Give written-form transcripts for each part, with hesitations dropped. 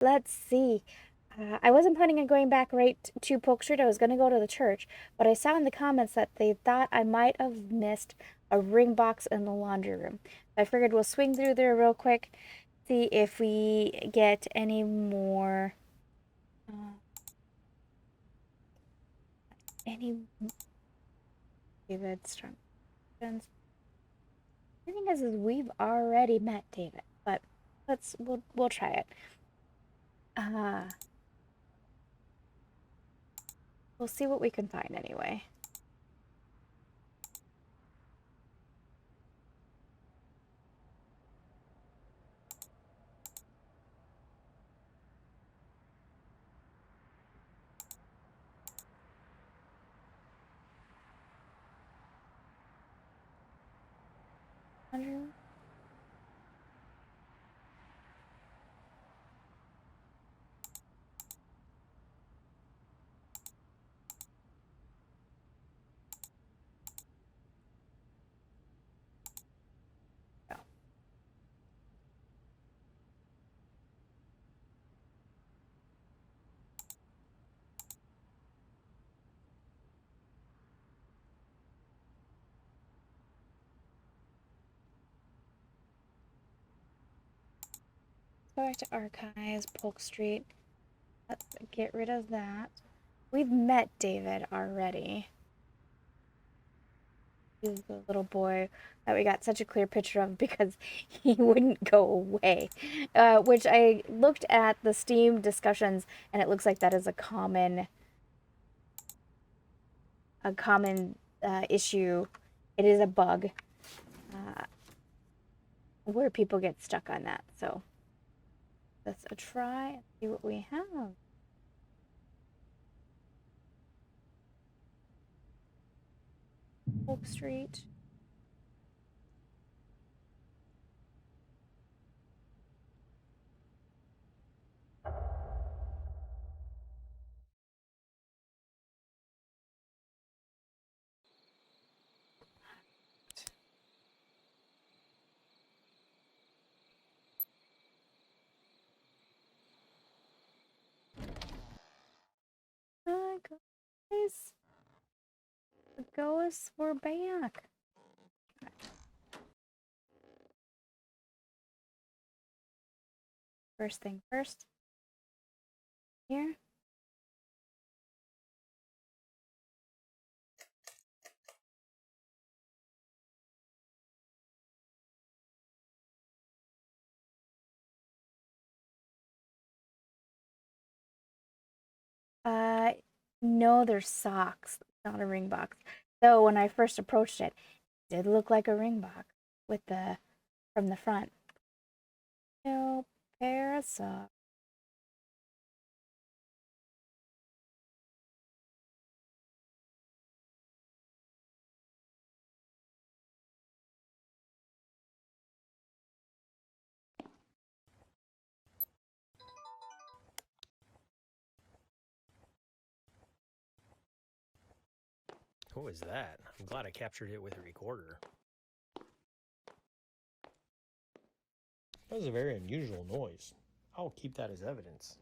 let's see. I wasn't planning on going back right to Polk Street. I was going to go to the church, but I saw in the comments that they thought I might have missed a ring box in the laundry room. I figured we'll swing through there real quick, see if we get any more, any David Strong. The thing is we've already met David, but we'll try it. We'll see what we can find anyway. Go back to archives, Polk Street. Let's get rid of that. We've met David already. He's the little boy that we got such a clear picture of because he wouldn't go away. Which I looked at the Steam discussions, and it looks like that is a common issue. It is a bug where people get stuck on that. So let's try and see what we have. Polk Street. Guys, the ghosts were back. First thing first. Here. No, they're socks, not a ring box. So when I first approached it, it did look like a ring box with the from the front. No pair of socks. What was that? I'm glad I captured it with a recorder. That was a very unusual noise. I'll keep that as evidence.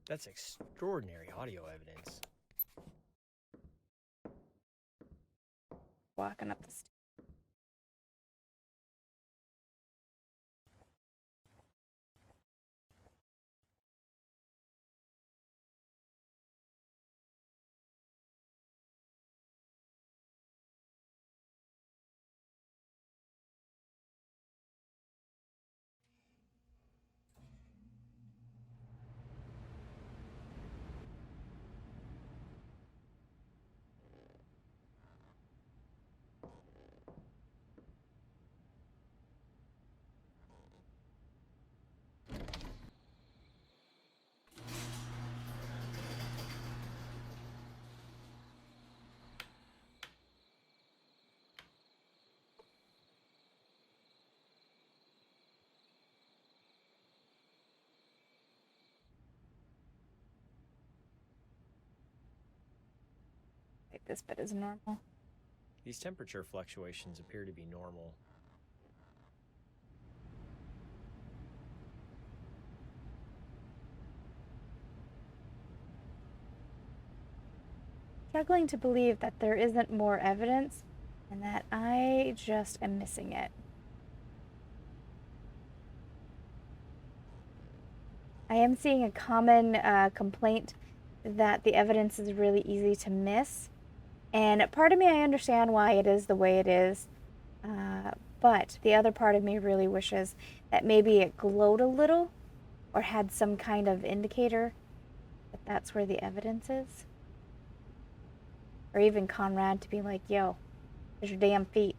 That's extraordinary audio evidence. Walking up the stairs. Like this bit is normal. These temperature fluctuations appear to be normal. struggling to believe that there isn't more evidence and that I just am missing it. I am seeing a common complaint that the evidence is really easy to miss. And part of me, I understand why it is the way it is. But the other part of me really wishes that maybe it glowed a little or had some kind of indicator that that's where the evidence is. Or even Conrad to be like, yo, there's your damn feet.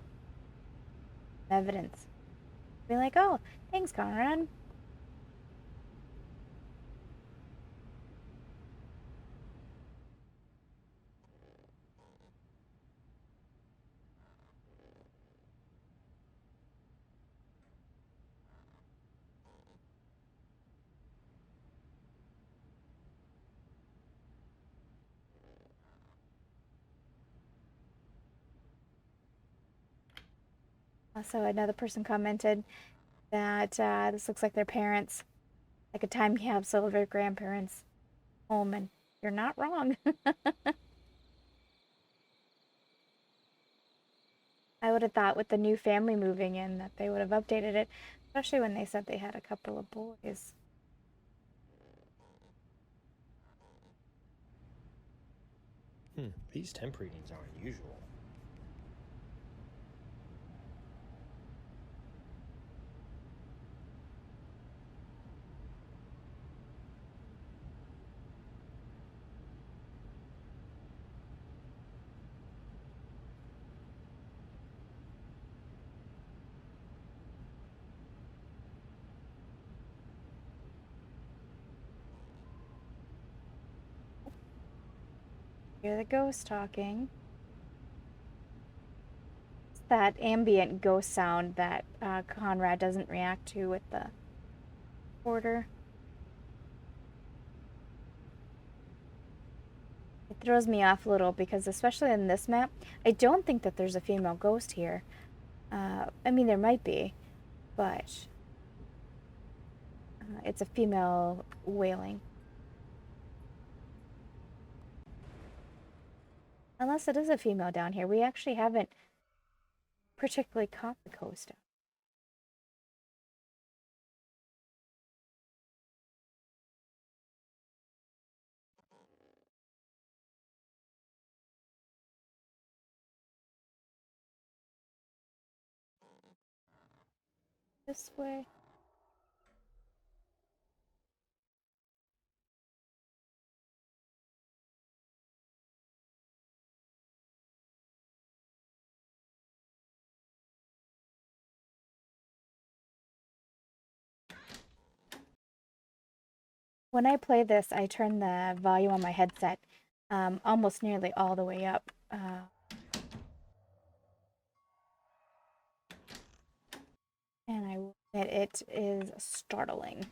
Evidence. Be like, oh, thanks, Conrad. Also, another person commented that this looks like their parents, like a time capsule of their grandparents' home, and you're not wrong. I would have thought with the new family moving in that they would have updated it, especially when they said they had a couple of boys. These temp readings are unusual. Hear the ghost talking. It's that ambient ghost sound that Conrad doesn't react to with the order. It throws me off a little because, especially in this map, I don't think that there's a female ghost here. I mean, there might be, but it's a female wailing. Unless it is a female down here. We actually haven't particularly caught the ghost. This way. When I play this, I turn the volume on my headset almost nearly all the way up. And I will admit it is startling.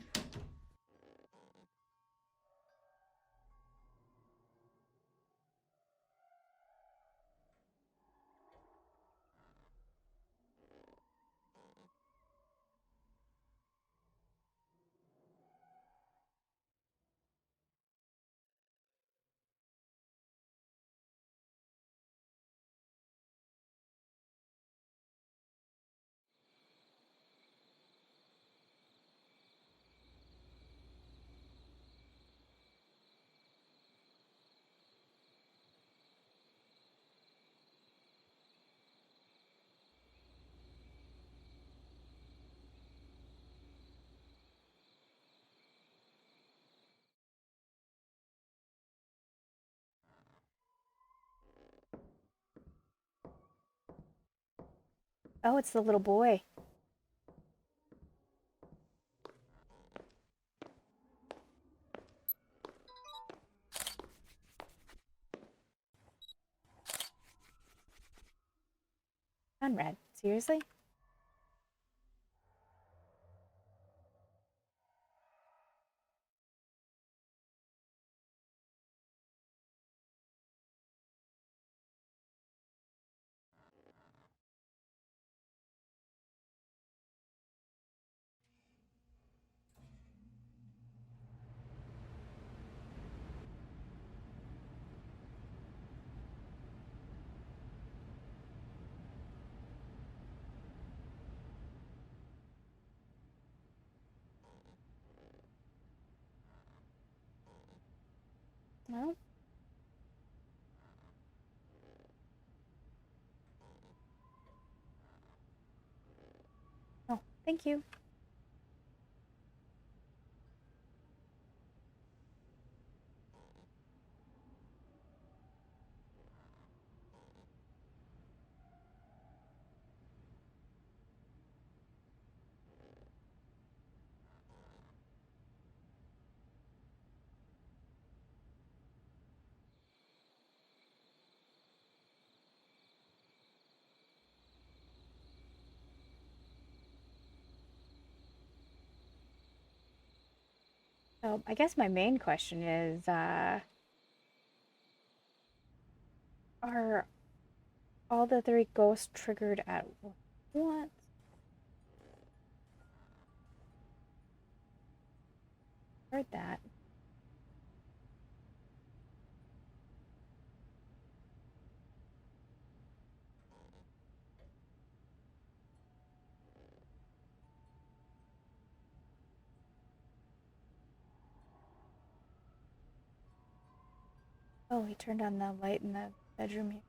Oh, it's the little boy. Conrad, seriously? Well, oh, thank you. So I guess my main question is, are all the three ghosts triggered at once? Heard that. Oh, he turned on the light in the bedroom here.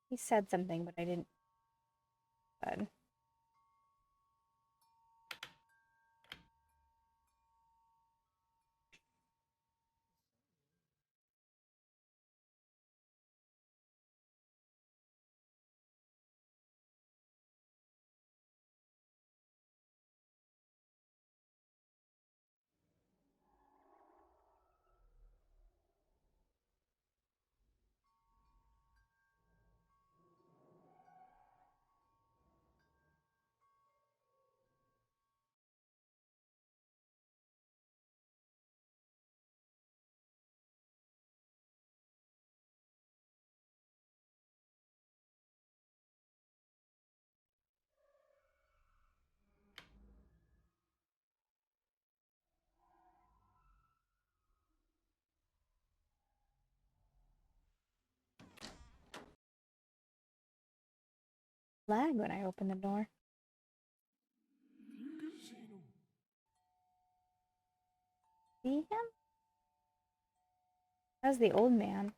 He said something, but I didn't. But lag when I opened the door. See him? That was the old man.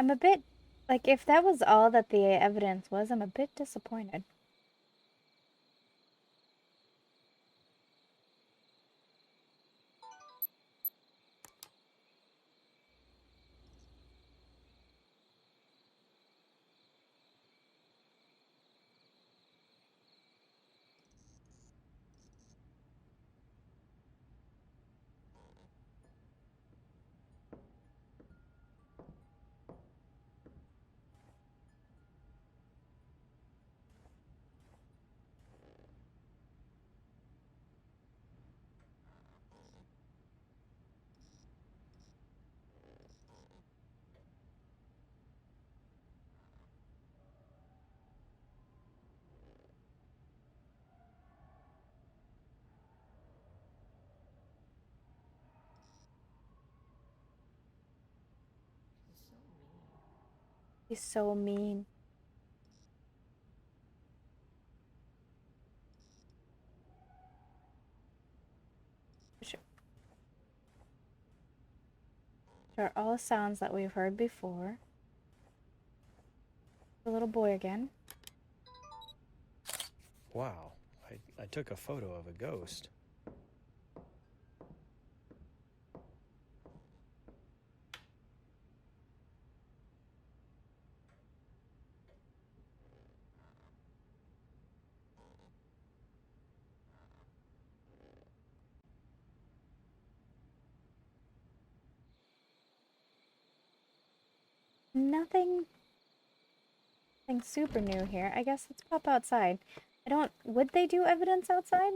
I'm a bit like if that was all that the evidence was, I'm a bit disappointed. He's so mean. There are all sounds that we've heard before. The little boy again. Wow, I took a photo of a ghost. Nothing super new here. I guess let's pop outside. Would they do evidence outside?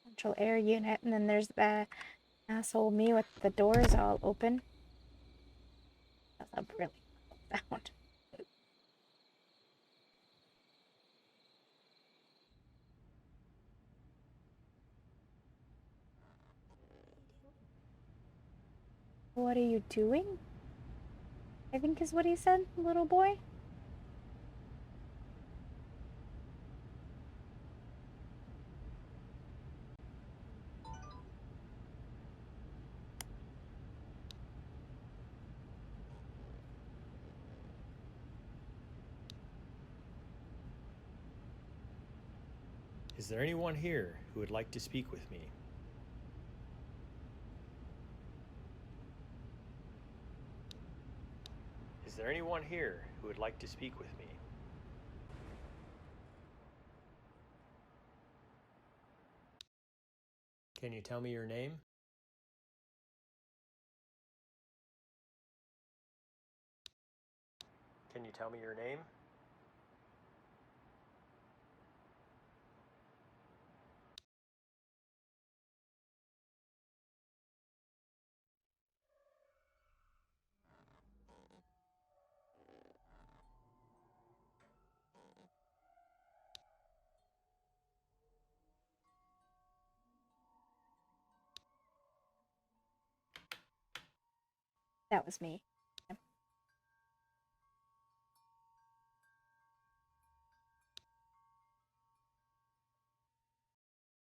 Central air unit, and then there's the asshole me with the doors all open. That's a really loud sound. What are you doing? I think is what he said, little boy. Is there anyone here who would like to speak with me? Is there anyone here who would like to speak with me? Can you tell me your name? Can you tell me your name? That was me.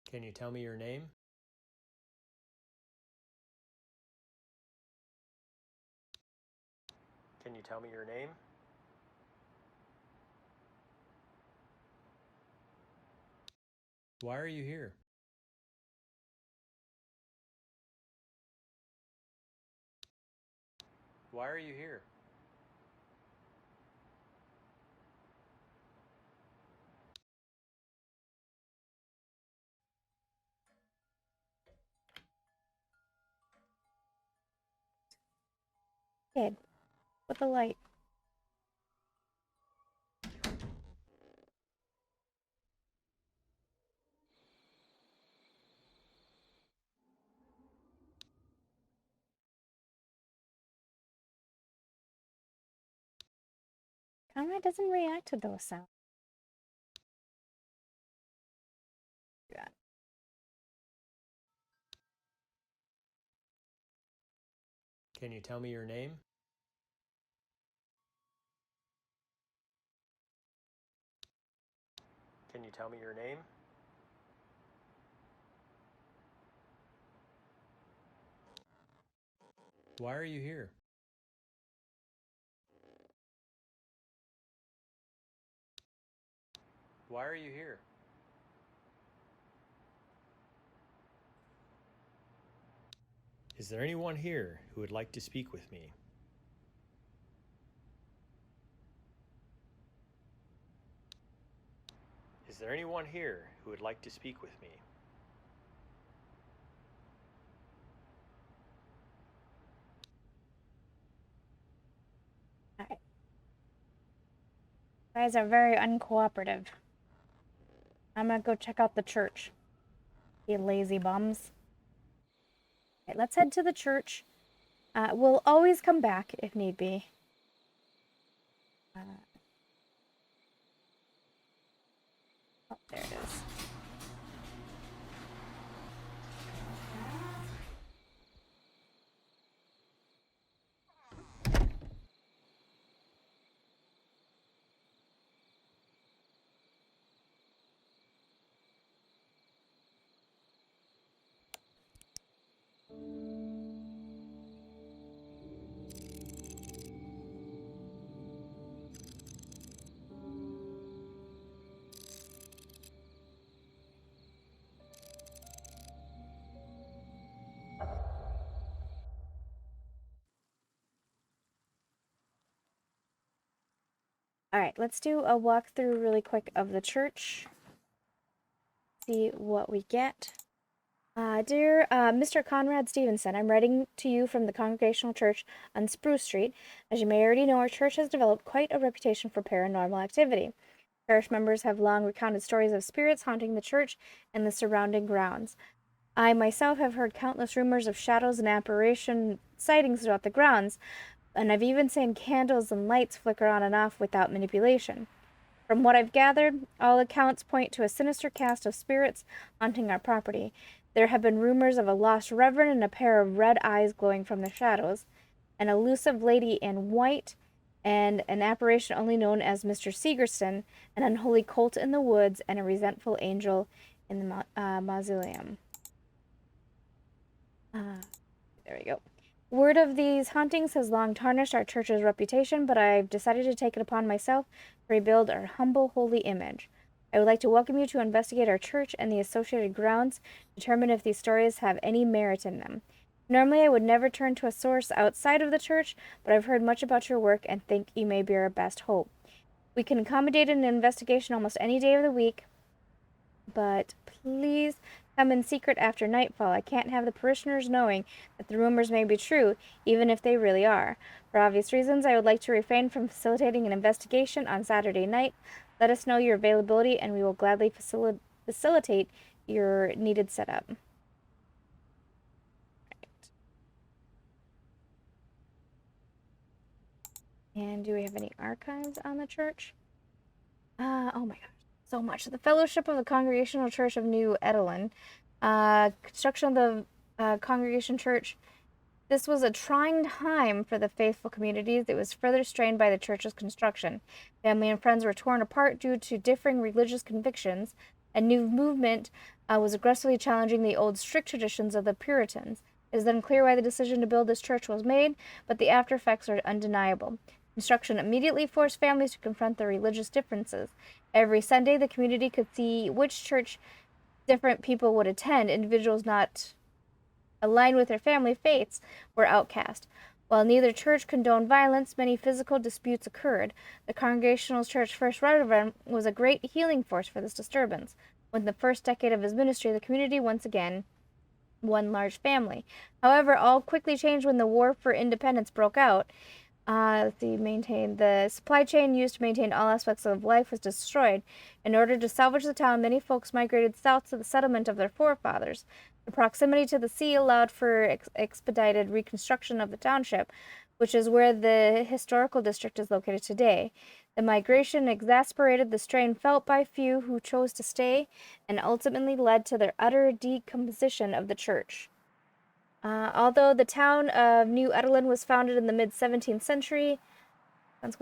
Can you tell me your name? Can you tell me your name? Why are you here? Why are you here? Kid with the light. Conrad doesn't react to those sounds. Yeah. Can you tell me your name? Can you tell me your name? Why are you here? Why are you here? Is there anyone here who would like to speak with me? Is there anyone here who would like to speak with me? Alright. You guys are very uncooperative. I'm gonna go check out the church. You lazy bums. Okay, let's head to the church. We'll always come back if need be. Oh, there it is. All right, let's do a walkthrough really quick of the church. See what we get. Dear Mr. Conrad Stevenson, I'm writing to you from the Congregational Church on Spruce Street. As you may already know, our church has developed quite a reputation for paranormal activity. Parish members have long recounted stories of spirits haunting the church and the surrounding grounds. I myself have heard countless rumors of shadows and apparition sightings throughout the grounds, and I've even seen candles and lights flicker on and off without manipulation. From what I've gathered, all accounts point to a sinister cast of spirits haunting our property. There have been rumors of a lost reverend and a pair of red eyes glowing from the shadows, an elusive lady in white, and an apparition only known as Mr. Segerson, an unholy cult in the woods, and a resentful angel in the mausoleum. There we go. Word of these hauntings has long tarnished our church's reputation, but I've decided to take it upon myself to rebuild our humble, holy image. I would like to welcome you to investigate our church and the associated grounds, determine if these stories have any merit in them. Normally, I would never turn to a source outside of the church, but I've heard much about your work and think you may be our best hope. We can accommodate an investigation almost any day of the week, but please come in secret after nightfall. I can't have the parishioners knowing that the rumors may be true, even if they really are. For obvious reasons, I would like to refrain from facilitating an investigation on Saturday night. Let us know your availability, and we will gladly facilitate your needed setup. Right. And do we have any archives on the church? Oh my gosh, so much. The Fellowship of the Congregational Church of New Edelin. Construction of the Congregation Church. This was a trying time for the faithful communities. It was further strained by the church's construction. Family and friends were torn apart due to differing religious convictions. A new movement was aggressively challenging the old strict traditions of the Puritans. It is unclear why the decision to build this church was made, but the after effects are undeniable. Construction immediately forced families to confront their religious differences. Every Sunday, the community could see which church different people would attend. Individuals not aligned with their family faiths were outcast. While neither church condoned violence, many physical disputes occurred. The Congregational Church's first reverend was a great healing force for this disturbance. Within the first decade of his ministry, the community once again one large family. However, all quickly changed when the War for Independence broke out. The supply chain used to maintain all aspects of life was destroyed. In order to salvage the town, many folks migrated south to the settlement of their forefathers. The proximity to the sea allowed for expedited reconstruction of the township, which is where the historical district is located today. The migration exasperated the strain felt by few who chose to stay and ultimately led to their utter decomposition of the church. Although the town of New Edelin was founded in the mid-17th century, let's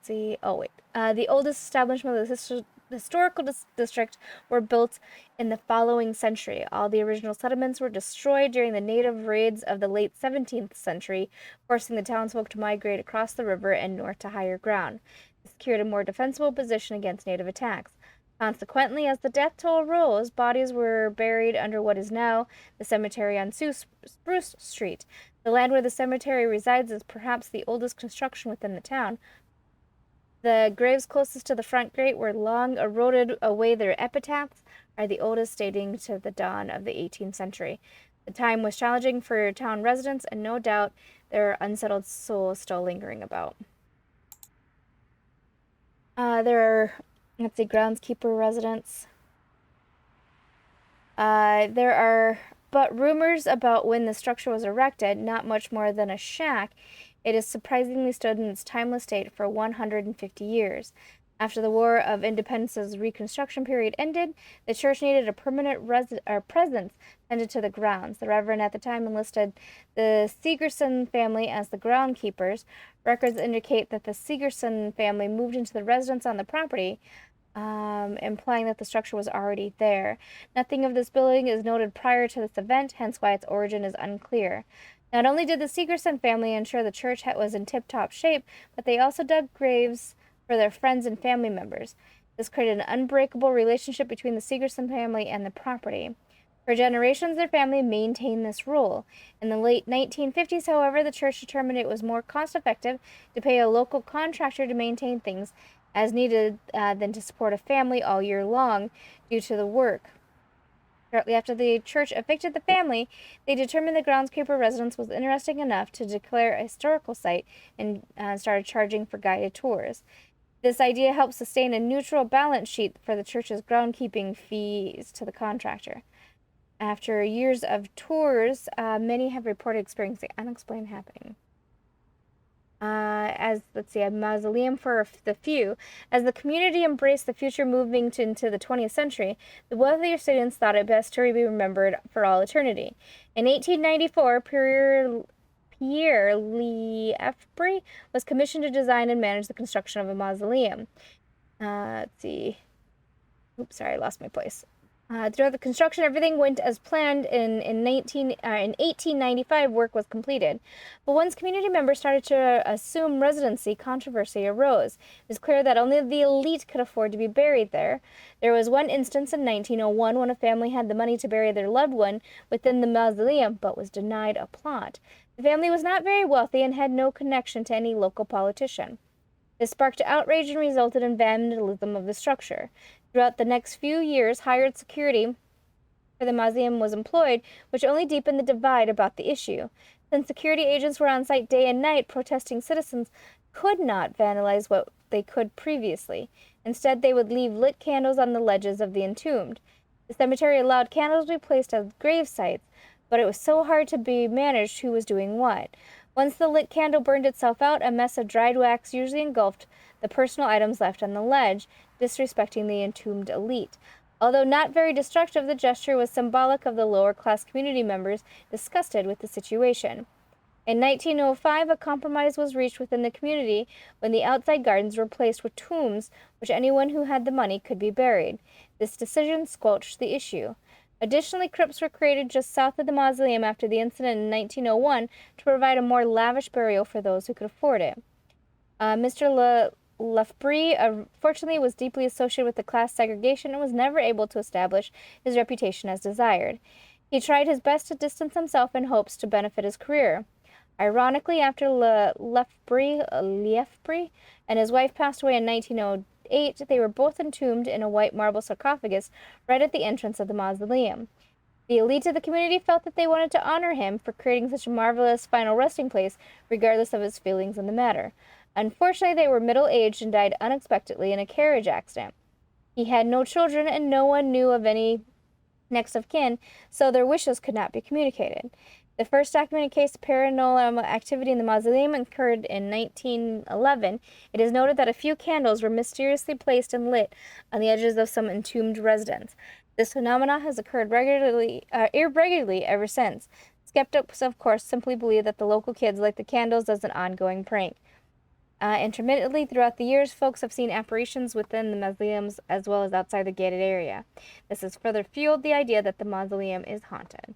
see. Oh wait, the oldest establishment of the historical district were built in the following century. All the original settlements were destroyed during the native raids of the late 17th century, forcing the townsfolk to migrate across the river and north to higher ground. This secured a more defensible position against native attacks. Consequently, as the death toll rose, bodies were buried under what is now the cemetery on Spruce Street. The land where the cemetery resides is perhaps the oldest construction within the town. The graves closest to the front gate, where long eroded away their epitaphs, are the oldest, dating to the dawn of the 18th century. The time was challenging for town residents, and no doubt there are unsettled souls still lingering about. There are, let's see, groundskeeper residents. There are but rumors about when the structure was erected, not much more than a shack. It has surprisingly stood in its timeless state for 150 years. After the War of Independence's Reconstruction period ended, the church needed a permanent presence tended to the grounds. The Reverend at the time enlisted the Sigerson family as the groundkeepers. Records indicate that the Sigerson family moved into the residence on the property, implying that the structure was already there. Nothing of this building is noted prior to this event, hence why its origin is unclear. Not only did the Sigerson family ensure the church was in tip-top shape, but they also dug graves for their friends and family members. This created an unbreakable relationship between the Sigerson family and the property. For generations, their family maintained this rule. In the late 1950s, however, the church determined it was more cost-effective to pay a local contractor to maintain things as needed than to support a family all year long due to the work. Shortly after the church evicted the family, they determined the groundskeeper residence was interesting enough to declare a historical site and started charging for guided tours. This idea helped sustain a neutral balance sheet for the church's groundkeeping fees to the contractor. After years of tours, many have reported experiencing unexplained happening. A mausoleum for the few. As the community embraced the future moving into the 20th century, the wealthier students thought it best to be remembered for all eternity. In 1894, Pierre Lefebvre was commissioned to design and manage the construction of a mausoleum. Let's see. Oops, sorry, I lost my place. Throughout the construction, everything went as planned. In 1895, work was completed. But once community members started to assume residency, controversy arose. It was clear that only the elite could afford to be buried there. There was one instance in 1901 when a family had the money to bury their loved one within the mausoleum, but was denied a plot. The family was not very wealthy and had no connection to any local politician. This sparked outrage and resulted in vandalism of the structure. Throughout the next few years, hired security for the mausoleum was employed, which only deepened the divide about the issue. Since security agents were on site day and night, protesting citizens could not vandalize what they could previously. Instead, they would leave lit candles on the ledges of the entombed. The cemetery allowed candles to be placed as grave sites, but it was so hard to be managed who was doing what. Once the lit candle burned itself out, a mess of dried wax usually engulfed the personal items left on the ledge, disrespecting the entombed elite. Although not very destructive, the gesture was symbolic of the lower-class community members disgusted with the situation. In 1905, a compromise was reached within the community when the outside gardens were replaced with tombs which anyone who had the money could be buried. This decision squelched the issue. Additionally, crypts were created just south of the mausoleum after the incident in 1901 to provide a more lavish burial for those who could afford it. Mr. Lefebvre, unfortunately, was deeply associated with the class segregation and was never able to establish his reputation as desired. He tried his best to distance himself in hopes to benefit his career. Ironically, after Lefebvre and his wife passed away in 1908, they were both entombed in a white marble sarcophagus right at the entrance of the mausoleum. The elite of the community felt that they wanted to honor him for creating such a marvelous final resting place, regardless of his feelings in the matter. Unfortunately, they were middle-aged and died unexpectedly in a carriage accident. He had no children, and no one knew of any next of kin, so their wishes could not be communicated. The first documented case of paranormal activity in the mausoleum occurred in 1911. It is noted that a few candles were mysteriously placed and lit on the edges of some entombed residents. This phenomenon has occurred irregularly ever since. Skeptics, of course, simply believe that the local kids lit the candles as an ongoing prank. Intermittently, throughout the years, folks have seen apparitions within the mausoleums as well as outside the gated area. This has further fueled the idea that the mausoleum is haunted.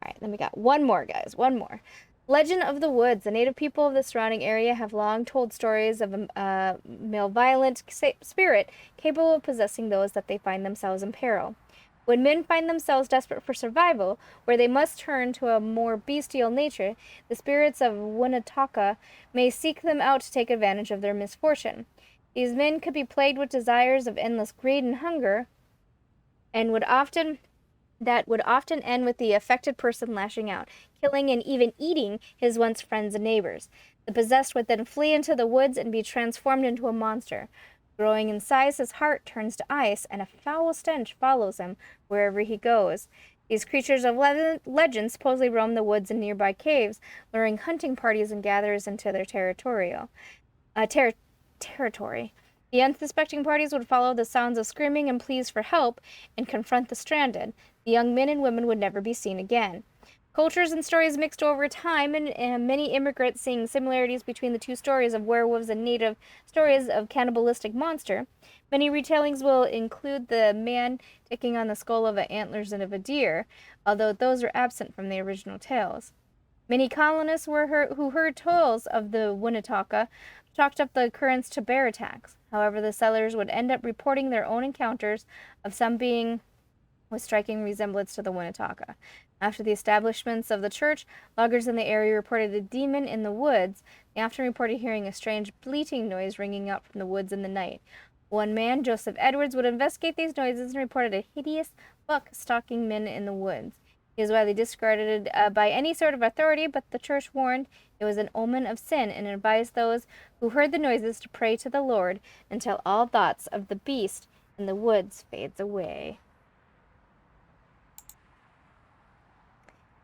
Alright, then we got one more, guys. One more. Legend of the Woods. The native people of the surrounding area have long told stories of a malevolent spirit capable of possessing those that they find themselves in peril. When men find themselves desperate for survival, where they must turn to a more bestial nature, the spirits of Winnetaka may seek them out to take advantage of their misfortune. These men could be plagued with desires of endless greed and hunger, and would often end with the affected person lashing out, killing and even eating his once friends and neighbors. The possessed would then flee into the woods and be transformed into a monster. Growing in size, his heart turns to ice, and a foul stench follows him wherever he goes. These creatures of legend supposedly roam the woods and nearby caves, luring hunting parties and gatherers into their territory. The unsuspecting parties would follow the sounds of screaming and pleas for help and confront the stranded. The young men and women would never be seen again. Cultures and stories mixed over time, and many immigrants seeing similarities between the two stories of werewolves and native stories of cannibalistic monster. Many retellings will include the man taking on the skull of the antlers of a deer, although those are absent from the original tales. Many colonists who heard tales of the Winnetonka chalked up the occurrence to bear attacks. However, the settlers would end up reporting their own encounters of some being with striking resemblance to the Winnetonka. After the establishments of the church, loggers in the area reported a demon in the woods. They often reported hearing a strange bleating noise ringing out from the woods in the night. One man, Joseph Edwards, would investigate these noises and reported a hideous buck stalking men in the woods. He is widely discarded by any sort of authority, but the church warned it was an omen of sin and advised those who heard the noises to pray to the Lord until all thoughts of the beast in the woods fades away.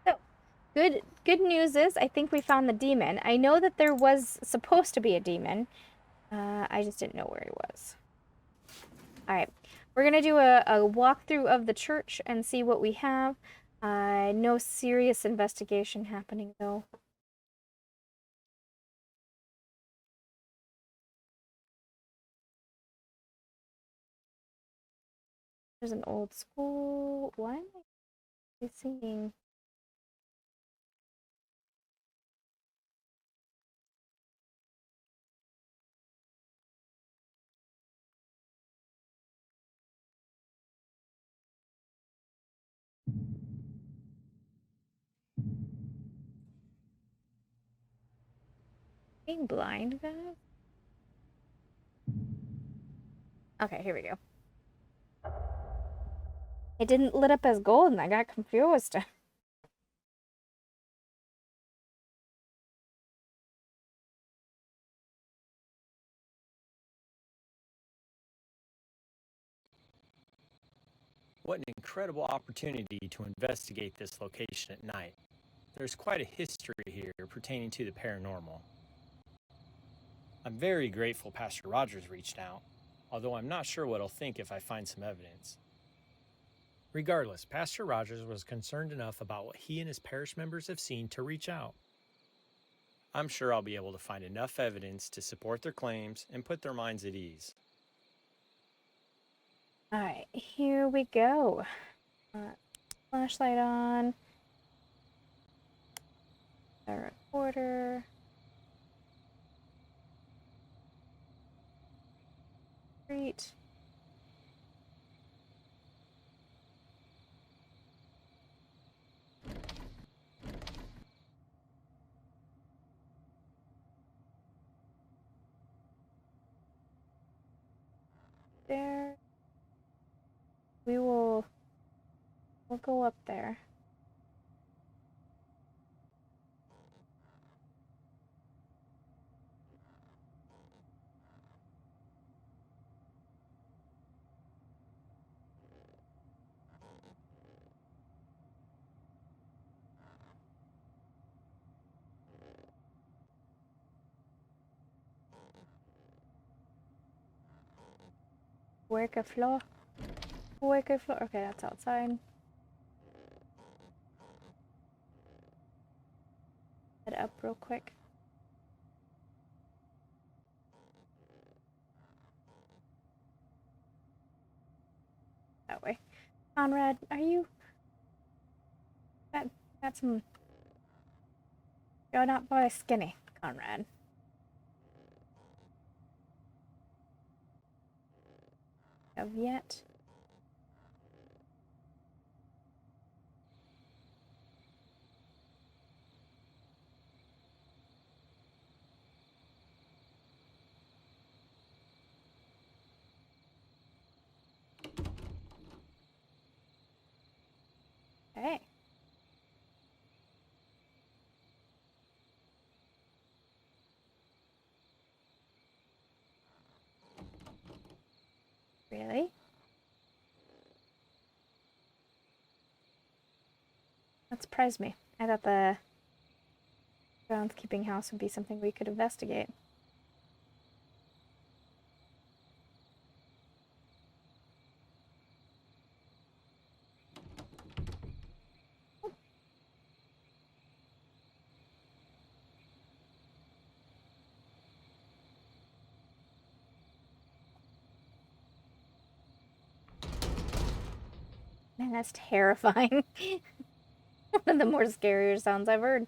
So, good news is I think we found the demon. I know that there was supposed to be a demon. I just didn't know where he was. All right, we're gonna do a walkthrough of the church and see what we have. No serious investigation happening though. There's an old school. Why am I seeing? Being blind, guys. Okay, here we go. It didn't lit up as gold and I got confused. What an incredible opportunity to investigate this location at night. There's quite a history here pertaining to the paranormal. I'm very grateful Pastor Rogers reached out, although I'm not sure what he'll think if I find some evidence. Regardless, Pastor Rogers was concerned enough about what he and his parish members have seen to reach out. I'm sure I'll be able to find enough evidence to support their claims and put their minds at ease. All right, here we go. Flashlight on. The recorder. Great. There. We'll go up there. Work a floor. Work a floor. Okay, that's outside. Head up real quick. That way. Conrad, are you... That's some... You're not very skinny, Conrad. Of yet. Okay. Really? That surprised me. I thought the groundskeeping house would be something we could investigate. Man, that's terrifying. One of the more scarier sounds I've heard.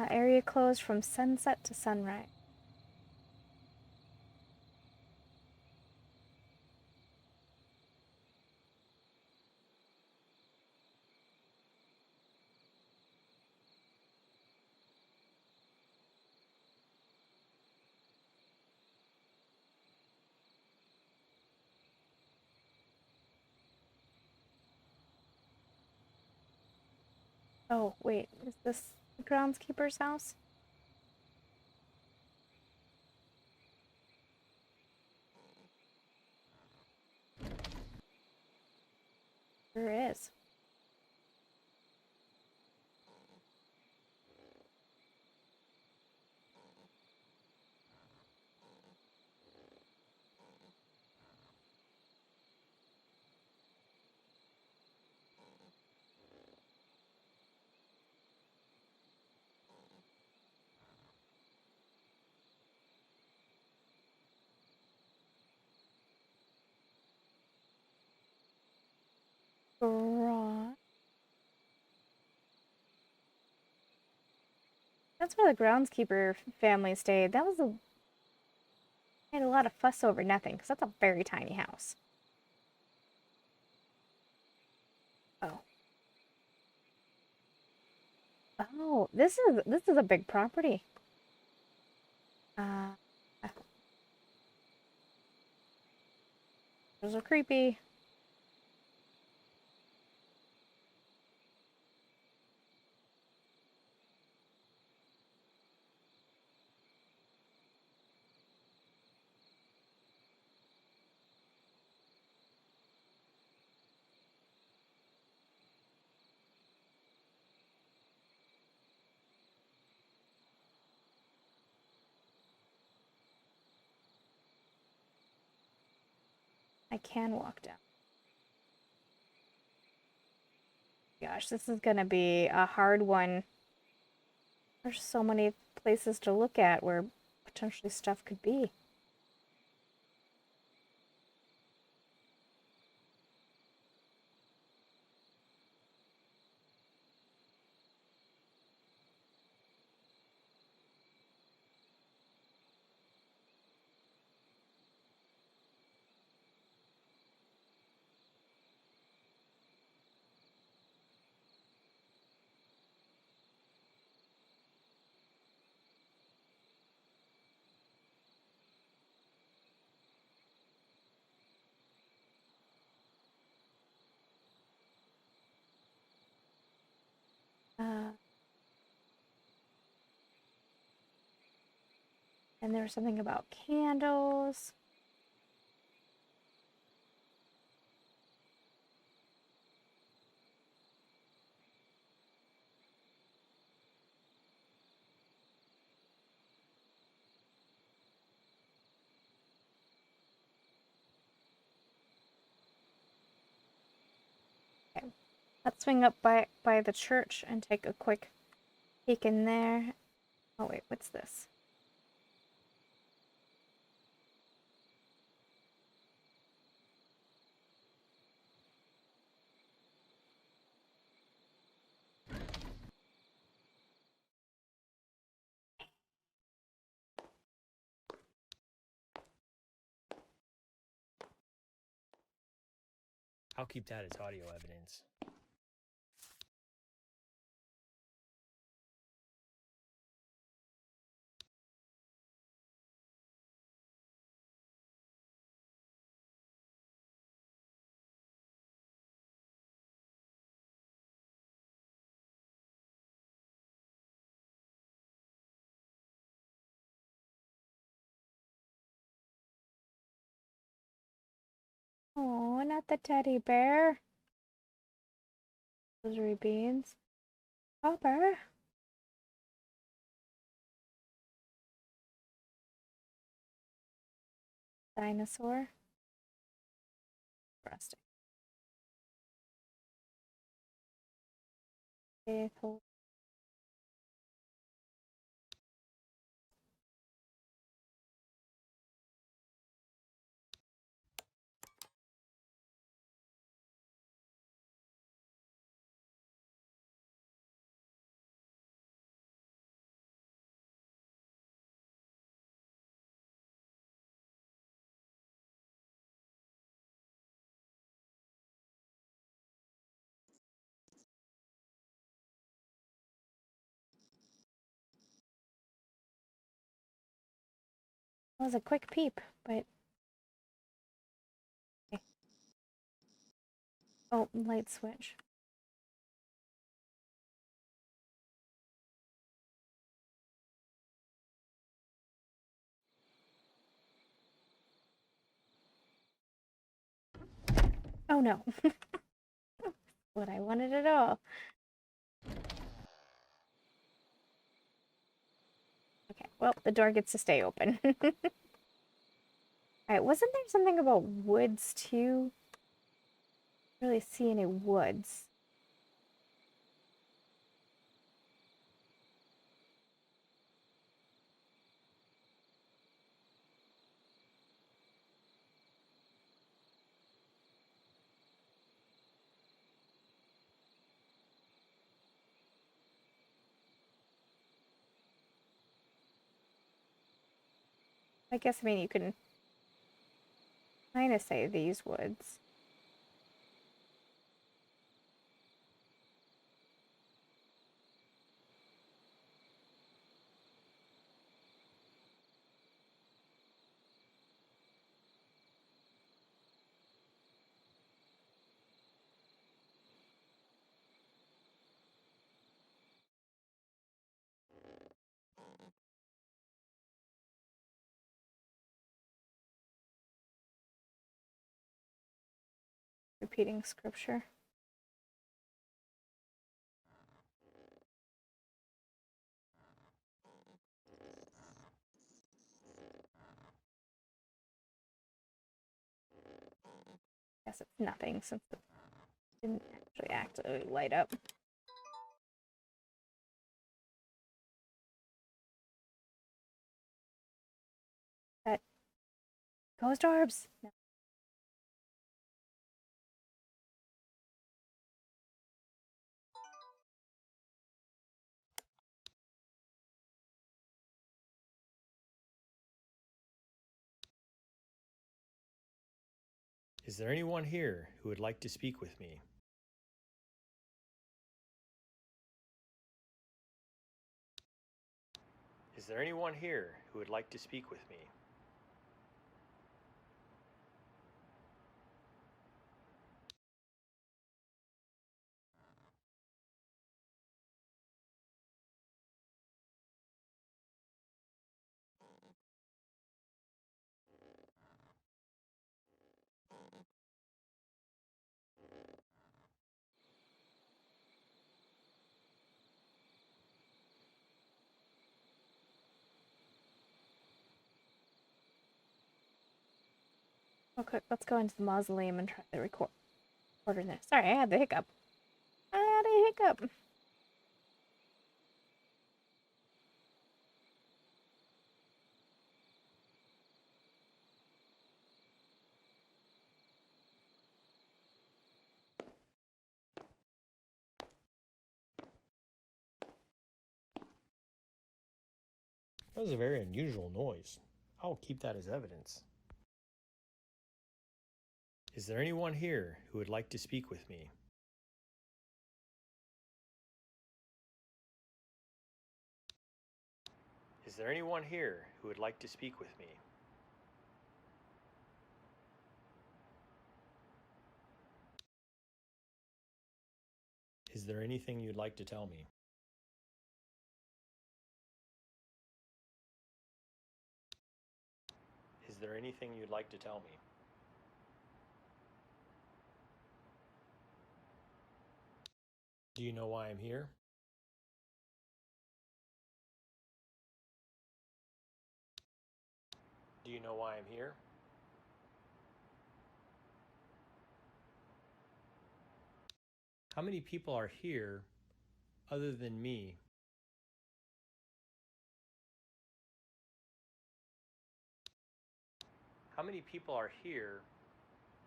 Area closed from sunset to sunrise. Oh, wait, is this the groundskeeper's house? Sure is. Garage. That's where the groundskeeper family stayed. That was a made a lot of fuss over nothing, because that's a very tiny house. Oh. Oh, this is a big property. Uh, those are creepy. I can walk down. Gosh, this is gonna be a hard one. There's so many places to look at where potentially stuff could be. Uh, and there was something about candles. Okay. Let's swing up by the church and take a quick peek in there. Oh wait, what's this? I'll keep that as audio evidence. Oh, not the teddy bear. Rosary beans. Copper. Dinosaur. Rustic. Faithful. That was a quick peep, but okay. Oh, light switch. Oh no. What I wanted at all. Okay, well, the door gets to stay open. Alright, wasn't there something about woods too? I don't really see any woods. I guess, I mean, you can kind of say these woods. Repeating scripture. Guess it's nothing since it didn't actually actually light up. That ghost orbs. No. Is there anyone here who would like to speak with me? Is there anyone here who would like to speak with me? Okay, let's go into the mausoleum and try the recorder there. Sorry, I had the hiccup. I had a hiccup. That was a very unusual noise. I'll keep that as evidence. Is there anyone here who would like to speak with me? Is there anyone here who would like to speak with me? Is there anything you'd like to tell me? Is there anything you'd like to tell me? Do you know why I'm here? Do you know why I'm here? How many people are here other than me? How many people are here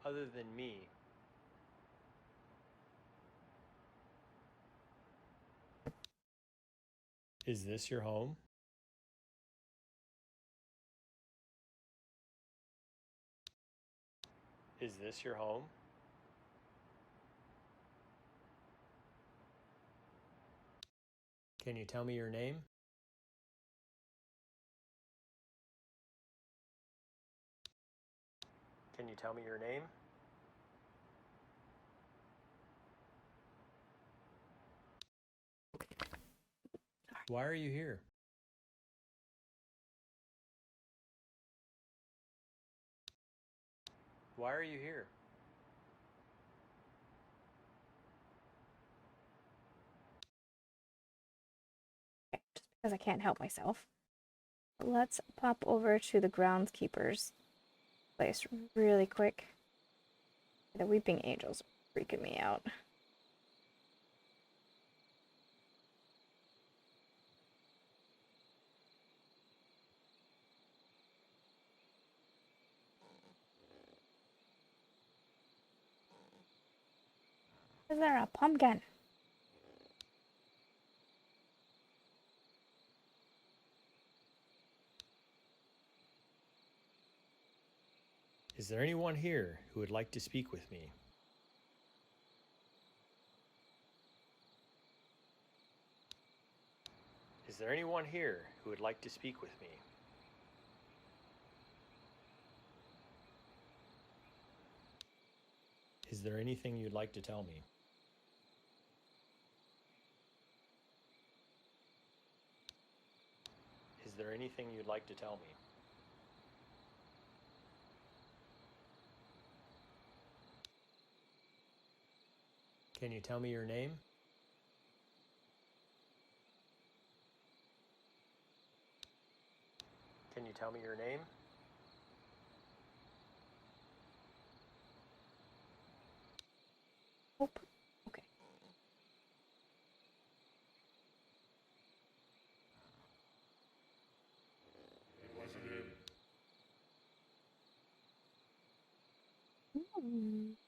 other than me? Is this your home? Is this your home? Can you tell me your name? Can you tell me your name? Why are you here? Why are you here? Just because I can't help myself. Let's pop over to the groundskeeper's place really quick. The weeping angels are freaking me out. Is there a pumpkin? Is there anyone here who would like to speak with me? Is there anyone here who would like to speak with me? Is there anything you'd like to tell me? Is there anything you'd like to tell me? Can you tell me your name? Can you tell me your name? Nope. Okay. It wasn't him.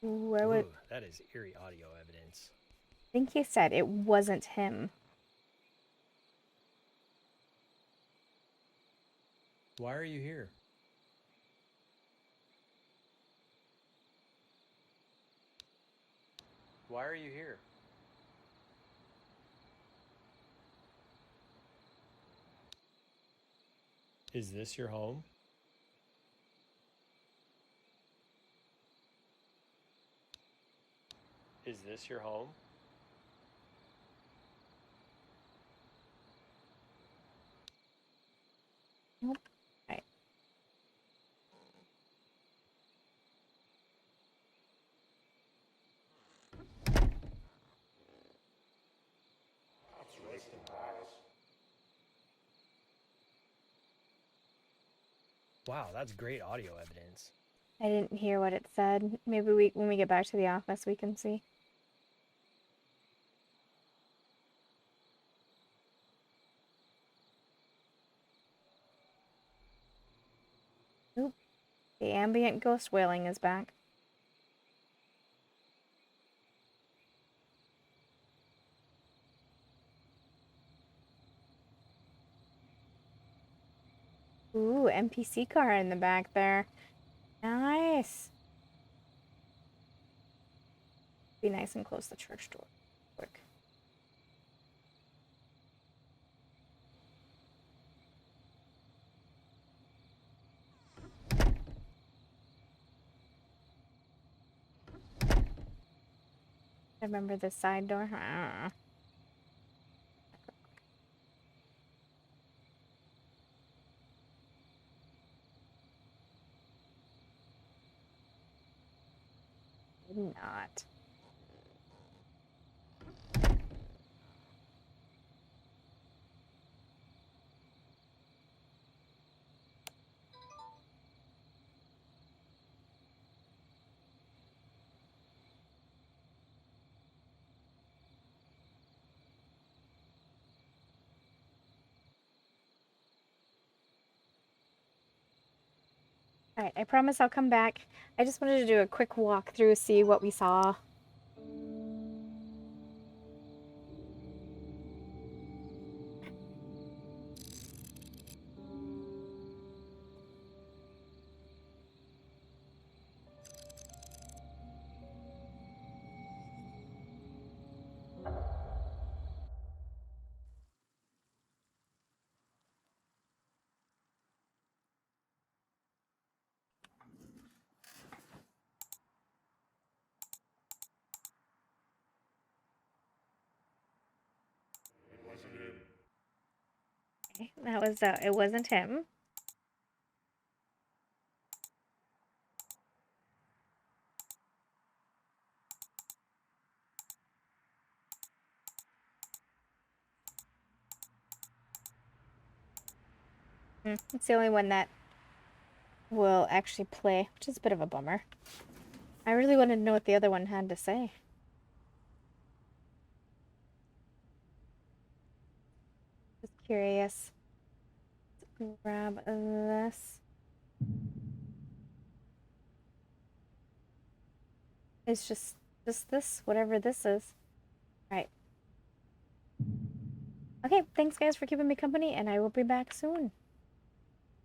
Where would Ooh, that is eerie audio evidence. I think he said it wasn't him. Why are you here? Why are you here? Is this your home? Is this your home? Nope. Right. That's resting palace. Wow, that's great audio evidence. I didn't hear what it said. Maybe when we get back to the office, we can see. Oop. The ambient ghost wailing is back. Ooh, NPC car in the back there. Nice. Be nice and close the church door. Quick. I remember the side door. Did not. Alright, I promise I'll come back. I just wanted to do a quick walkthrough, see what we saw. It wasn't him. Okay, that was, it wasn't him. It's the only one that will actually play, which is a bit of a bummer. I really wanted to know what the other one had to say. Just curious. Let's grab this. It's just this, whatever this is. Right. Okay, thanks guys for keeping me company, and I will be back soon.